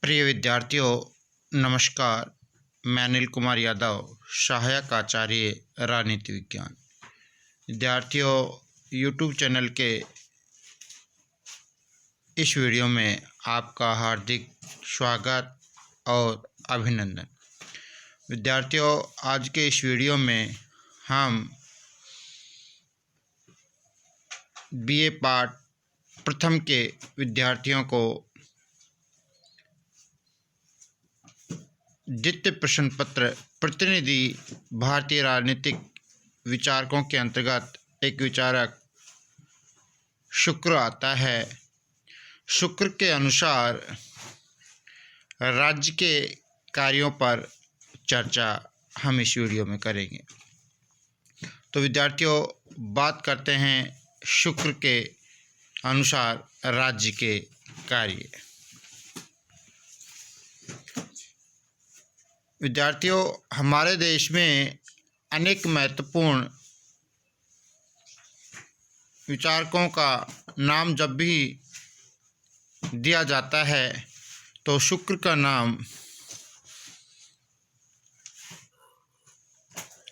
प्रिय विद्यार्थियों, नमस्कार। मैं अनिल कुमार यादव, सहायक आचार्य राजनीति विज्ञान। विद्यार्थियों, यूट्यूब चैनल के इस वीडियो में आपका हार्दिक स्वागत और अभिनंदन। विद्यार्थियों, आज के इस वीडियो में हम बीए पाठ प्रथम के विद्यार्थियों को द्वितीय प्रश्न पत्र प्रतिनिधि भारतीय राजनीतिक विचारकों के अंतर्गत एक विचारक शुक्र आता है। शुक्र के अनुसार राज्य के कार्यों पर चर्चा हम इस वीडियो में करेंगे। तो विद्यार्थियों, बात करते हैं शुक्र के अनुसार राज्य के कार्य। विद्यार्थियों, हमारे देश में अनेक महत्वपूर्ण विचारकों का नाम जब भी दिया जाता है तो शुक्र का नाम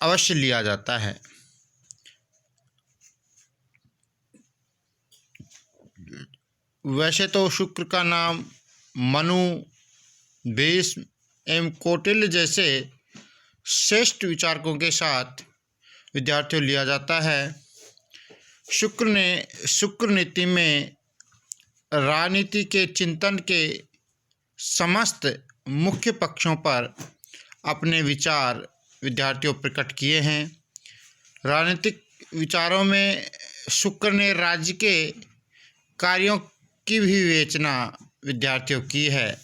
अवश्य लिया जाता है। वैसे तो शुक्र का नाम मनु, भीष्म एवं कौटिल्य जैसे श्रेष्ठ विचारकों के साथ विद्यार्थियों लिया जाता है। शुक्र ने शुक्र नीति में राजनीति के चिंतन के समस्त मुख्य पक्षों पर अपने विचार विद्यार्थियों प्रकट किए हैं। राजनीतिक विचारों में शुक्र ने राज्य के कार्यों की भी विवेचना विद्यार्थियों की है,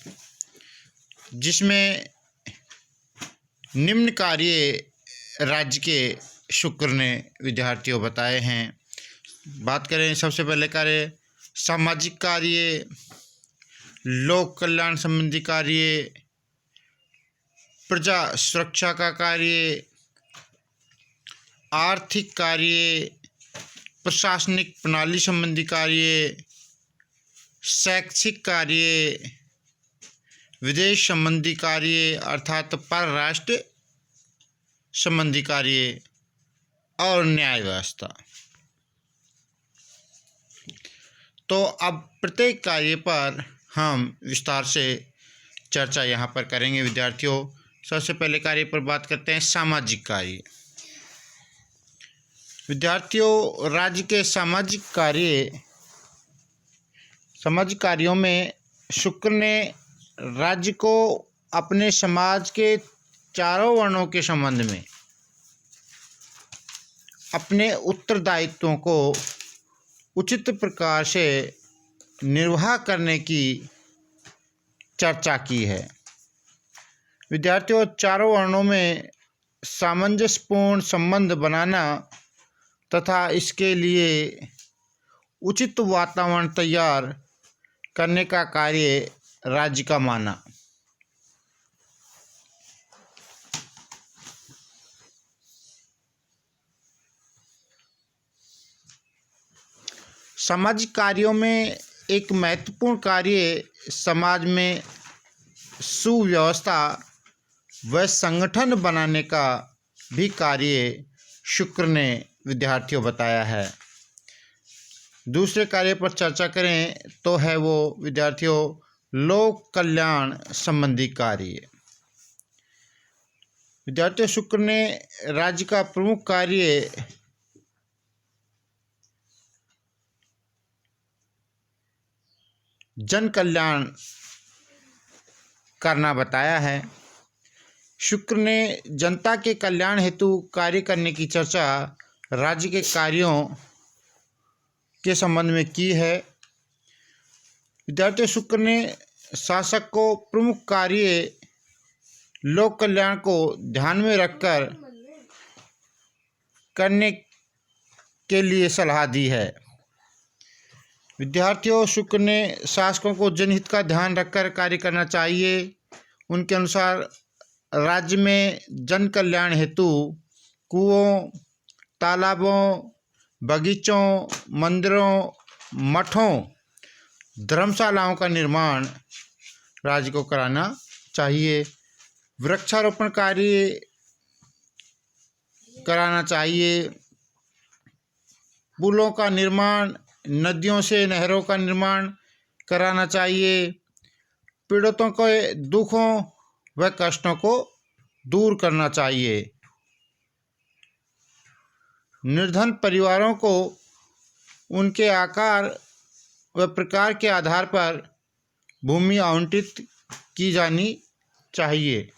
जिसमें निम्न कार्य राज्य के शुक्र ने विद्यार्थियों बताए हैं। बात करें सबसे पहले कार्य सामाजिक कार्य, लोक कल्याण संबंधी कार्य, प्रजा सुरक्षा का कार्य, आर्थिक कार्य, प्रशासनिक प्रणाली संबंधी कार्य, शैक्षिक कार्य, विदेश संबंधी कार्य अर्थात परराष्ट्र संबंधी कार्य और न्याय व्यवस्था। तो अब प्रत्येक कार्य पर हम विस्तार से चर्चा यहाँ पर करेंगे। विद्यार्थियों, सबसे पहले कार्य पर बात करते हैं सामाजिक कार्य। विद्यार्थियों, राज्य के सामाजिक कार्यों में शुक्र ने राज्य को अपने समाज के चारों वर्णों के संबंध में अपने उत्तरदायित्वों को उचित प्रकार से निर्वाह करने की चर्चा की है। विद्यार्थियों, चारों वर्णों में सामंजस्यपूर्ण संबंध बनाना तथा इसके लिए उचित वातावरण तैयार करने का कार्य राज्य का माना। सामाजिक कार्यों में एक महत्वपूर्ण कार्य समाज में सुव्यवस्था व संगठन बनाने का भी कार्य शुक्र ने विद्यार्थियों बताया है। दूसरे कार्य पर चर्चा करें तो है वो विद्यार्थियों लोक कल्याण संबंधी कार्य। विद्यार्थियों, शुक्र ने राज्य का प्रमुख कार्य जन कल्याण करना बताया है। शुक्र ने जनता के कल्याण हेतु कार्य करने की चर्चा राज्य के कार्यों के संबंध में की है। विद्यार्थियों, शुक्र ने शासक को प्रमुख कार्य लोक कल्याण को ध्यान में रखकर करने के लिए सलाह दी है। विद्यार्थियों, शुक्र ने शासकों को जनहित का ध्यान रखकर कार्य करना चाहिए। उनके अनुसार राज्य में जन कल्याण हेतु कुओं, तालाबों, बगीचों, मंदिरों, मठों, धर्मशालाओं का निर्माण राज्य को कराना चाहिए। वृक्षारोपण कार्य कराना चाहिए। पुलों का निर्माण, नदियों से नहरों का निर्माण कराना चाहिए। पीड़ितों के दुखों व कष्टों को दूर करना चाहिए। निर्धन परिवारों को उनके आकार व प्रकार के आधार पर भूमि आवंटित की जानी चाहिए।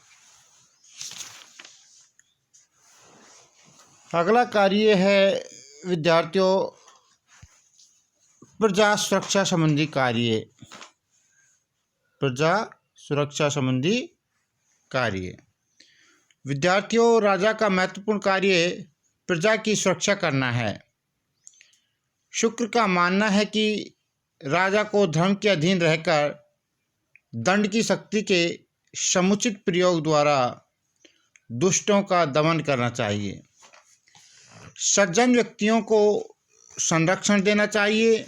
अगला कार्य है विद्यार्थियों प्रजा सुरक्षा संबंधी कार्य। प्रजा सुरक्षा संबंधी कार्य। विद्यार्थियों, राजा का महत्वपूर्ण कार्य प्रजा की सुरक्षा करना है। शुक्र का मानना है कि राजा को धर्म के अधीन रहकर दंड की शक्ति के समुचित प्रयोग द्वारा दुष्टों का दमन करना चाहिए। सज्जन व्यक्तियों को संरक्षण देना चाहिए।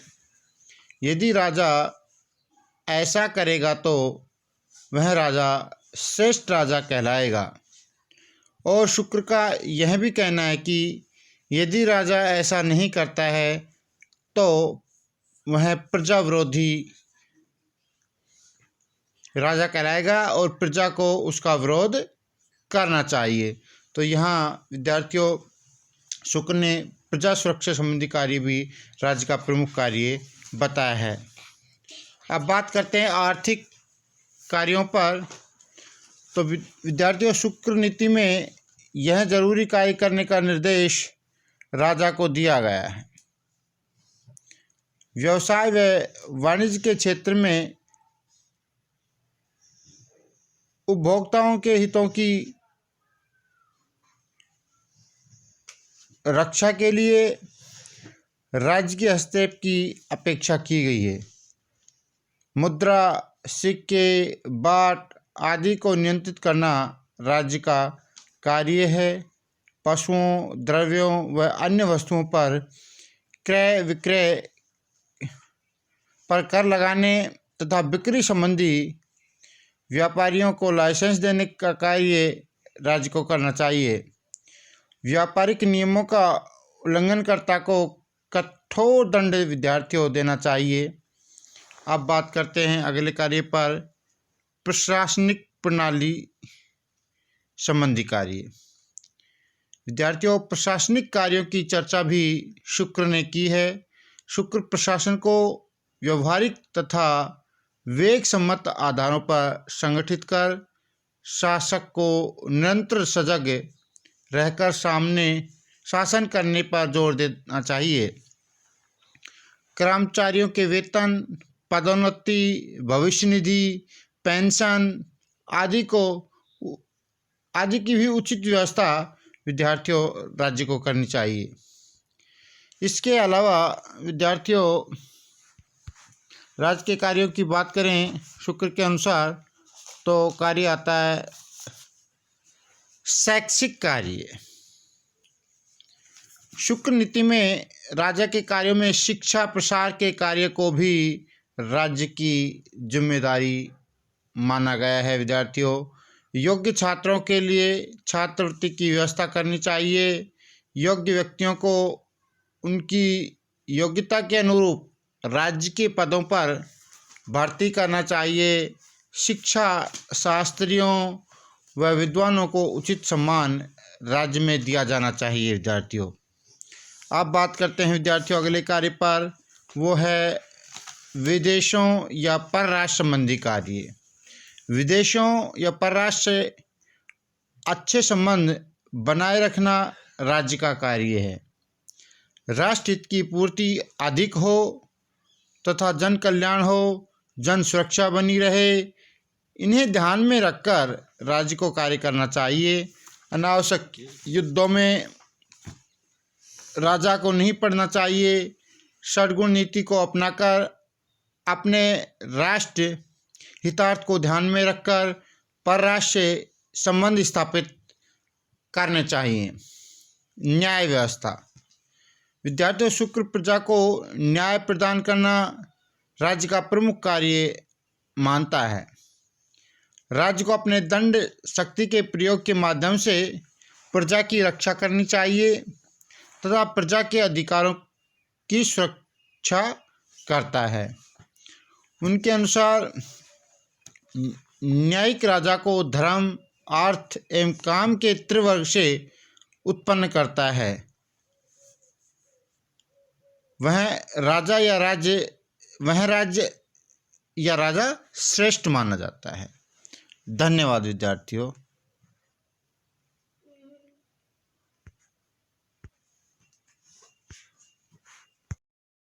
यदि राजा ऐसा करेगा तो वह राजा श्रेष्ठ राजा कहलाएगा। और शुक्र का यह भी कहना है कि यदि राजा ऐसा नहीं करता है तो वह प्रजा विरोधी राजा कहलाएगा और प्रजा को उसका विरोध करना चाहिए। तो यहाँ विद्यार्थियों शुक्र ने प्रजा सुरक्षा संबंधी कार्य भी राज्य का प्रमुख कार्य बताया है। अब बात करते हैं आर्थिक कार्यों पर। तो विद्यार्थियों, शुक्र नीति में यह जरूरी कार्य करने का निर्देश राजा को दिया गया है। व्यवसाय व वाणिज्य के क्षेत्र में उपभोक्ताओं के हितों की रक्षा के लिए राज्य के हस्तक्षेप की अपेक्षा की गई है। मुद्रा, सिक्के, बाट आदि को नियंत्रित करना राज्य का कार्य है। पशुओं, द्रव्यों व अन्य वस्तुओं पर क्रय विक्रय पर कर लगाने तथा बिक्री संबंधी व्यापारियों को लाइसेंस देने का कार्य राज्य को करना चाहिए। व्यापारिक नियमों का उल्लंघनकर्ता को कठोर दंड विद्यार्थियों देना चाहिए। अब बात करते हैं अगले कार्य पर, प्रशासनिक प्रणाली संबंधी कार्य। विद्यार्थियों, प्रशासनिक कार्यों की चर्चा भी शुक्र ने की है। शुक्र प्रशासन को व्यवहारिक तथा वेग सम्मत आधारों पर संगठित कर शासक को निरंतर सजग रहकर सामने शासन करने पर जोर देना चाहिए। कर्मचारियों के वेतन, पदोन्नति, भविष्य निधि, पेंशन आदि की भी उचित व्यवस्था विद्यार्थियों राज्य को करनी चाहिए। इसके अलावा विद्यार्थियों राज्य के कार्यों की बात करें शुक्र के अनुसार तो कार्य आता है शैक्षिक कार्य। शुक्र नीति में राजा के कार्यों में शिक्षा प्रसार के कार्य को भी राज्य की जिम्मेदारी माना गया है। विद्यार्थियों, योग्य छात्रों के लिए छात्रवृत्ति की व्यवस्था करनी चाहिए। योग्य व्यक्तियों को उनकी योग्यता के अनुरूप राज्य के पदों पर भर्ती करना चाहिए। शिक्षा शास्त्रियों व विद्वानों को उचित सम्मान राज्य में दिया जाना चाहिए। विद्यार्थियों, अब बात करते हैं विद्यार्थियों अगले कार्य पर, वो है विदेशों या परराष्ट्र संबंधी कार्य। विदेशों या परराष्ट्र से अच्छे संबंध बनाए रखना राज्य का कार्य है। राष्ट्र हित की पूर्ति अधिक हो तथा जन कल्याण हो, जन सुरक्षा बनी रहे, इन्हें ध्यान में रखकर राज्य को कार्य करना चाहिए। अनावश्यक युद्धों में राजा को नहीं पड़ना चाहिए। षड्गुण नीति को अपनाकर अपने राष्ट्र हितार्थ को ध्यान में रखकर परराष्ट्र से संबंध स्थापित करने चाहिए। न्याय व्यवस्था। विद्यार्थियों, शुक्र प्रजा को न्याय प्रदान करना राज्य का प्रमुख कार्य मानता है। राज्य को अपने दंड शक्ति के प्रयोग के माध्यम से प्रजा की रक्षा करनी चाहिए तथा प्रजा के अधिकारों की सुरक्षा करता है। उनके अनुसार न्यायिक राजा को धर्म, अर्थ एवं काम के त्रिवर्ग से उत्पन्न करता है। वह राज्य या राजा श्रेष्ठ माना जाता है। धन्यवाद विद्यार्थियों।